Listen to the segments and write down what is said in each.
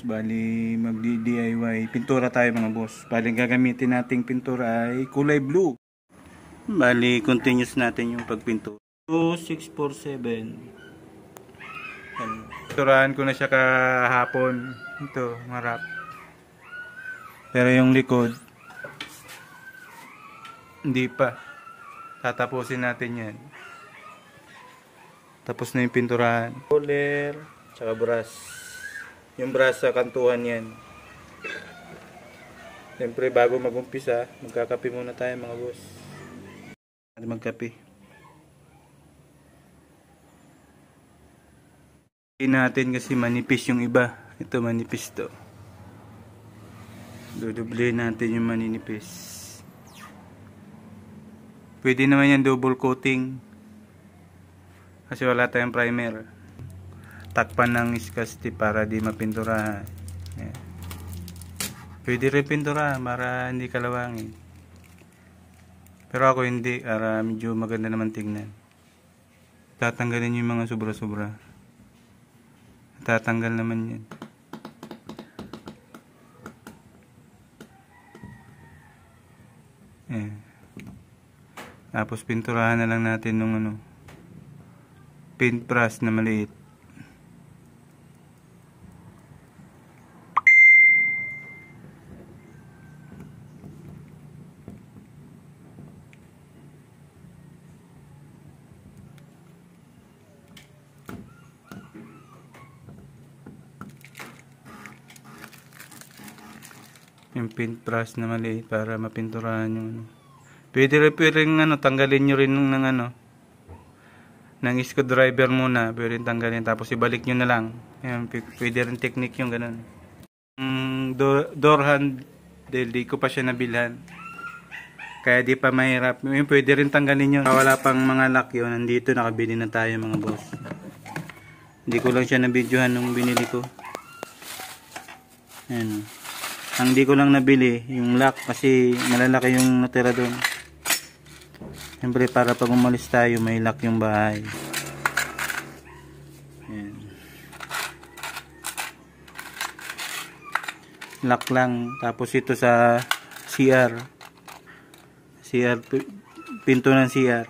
bali magdi-DIY pintura tayo mga boss. Bali gagamitin nating pintura ay kulay blue. Bali continuous natin yung pagpintura. 2647. Pinturahan ko na siya kahapon. Ito, marap. Pero yung likod hindi pa. Tatapusin natin yan. Tapos na yung pinturahan. Roller, tsaka brush. Yung brush sa kantuhan yan. Siyempre bago mag-umpisa, magkakape muna tayo mga boss. Magkape. Hindi natin kasi manipis yung iba. Ito manipis to. Dudublehin natin yung maninipis. Pwede naman yan double coating. Kasi wala tayong primer. Takpan ng iskasti para di mapinturahan. Yan. Pwede rin pinturahan para hindi kalawangin. Pero ako hindi, para medyo maganda naman tingnan. Tatanggalin yung mga sobra-sobra. Tatanggal naman yan. Yan. Tapos pinturahan na lang natin nung paintbrush na maliit. Yung paintbrush na maliit para mapinturahan yung Pwede rin tanggalin nyo rin ng screwdriver muna. Pwede rin tanggalin tapos ibalik nyo na lang. Ayan, pwede rin technique yung ganun. Door handle, di ko pa siya nabilhan. Kaya di pa mahirap. Pwede rin tanggalin yun. Wala pang mga lock yun. Nandito nakabili na tayo mga boss. Hindi ko lang siya nabidyohan nung binili ko. Ayan. Ang di ko lang nabili yung lock kasi malalaki yung natira doon. Siyempre para pag umalis tayo may lock yung bahay. Ayan. Lock lang. Tapos ito sa CR. Pinto ng CR.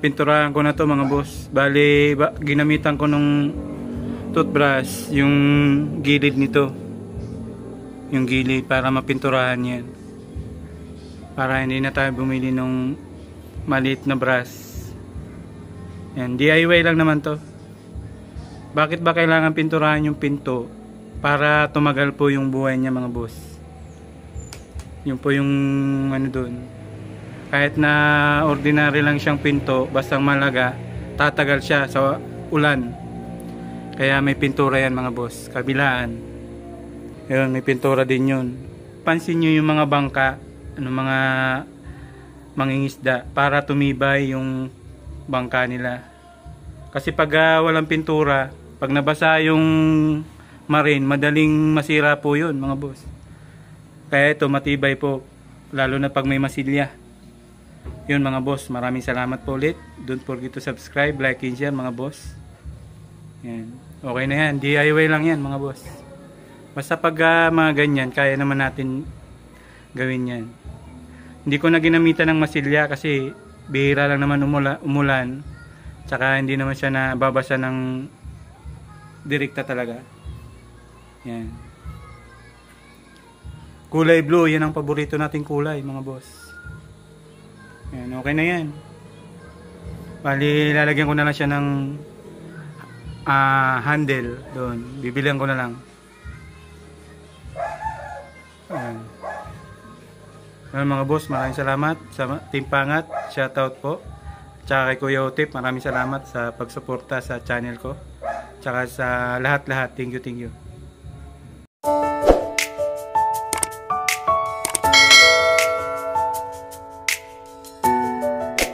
Pinturahan ko na to mga boss. Bali ginamitan ko nung toothbrush yung gilid nito, yung gilid para mapinturahan yan, para hindi na tayo bumili nung maliit na brush. Yan, DIY lang naman to. Bakit ba kailangan pinturahan yung pinto? Para tumagal po yung buhay niya mga boss. Yun po yung doon. Kahit na ordinary lang siyang pinto, basta malaga, tatagal siya sa ulan. Kaya may pintura yan mga boss, kabilaan. Yun, may pintura din yun. Pansin nyo yung mga bangka, mga mangingisda, para tumibay yung bangka nila. Kasi pag walang pintura, Pag nabasa yung marine, madaling masira po yun mga boss. Kaya ito matibay po, lalo na pag may masilya. Yun mga boss, maraming salamat po ulit. Don't forget to subscribe, like, and share mga boss. Yan. Okay na yan, DIY lang yan mga boss. Basta pag mga ganyan, kaya naman natin gawin yan. Hindi ko na ginamitan ng masilya kasi bihira lang naman umulan. Tsaka hindi naman siya nababasa ng direkta talaga. Yan. Kulay blue, yan ang paborito nating kulay mga boss. Yan, okay na yan. Bali, lalagyan ko na lang siya ng handle doon. Bibilihan ko na lang. Ayan. Well, mga boss, maraming salamat sa Team Pangat. Shoutout po. Tsaka kay Kuya Otip, maraming salamat sa pagsuporta sa channel ko. Tsaka sa lahat-lahat. Thank you, thank you.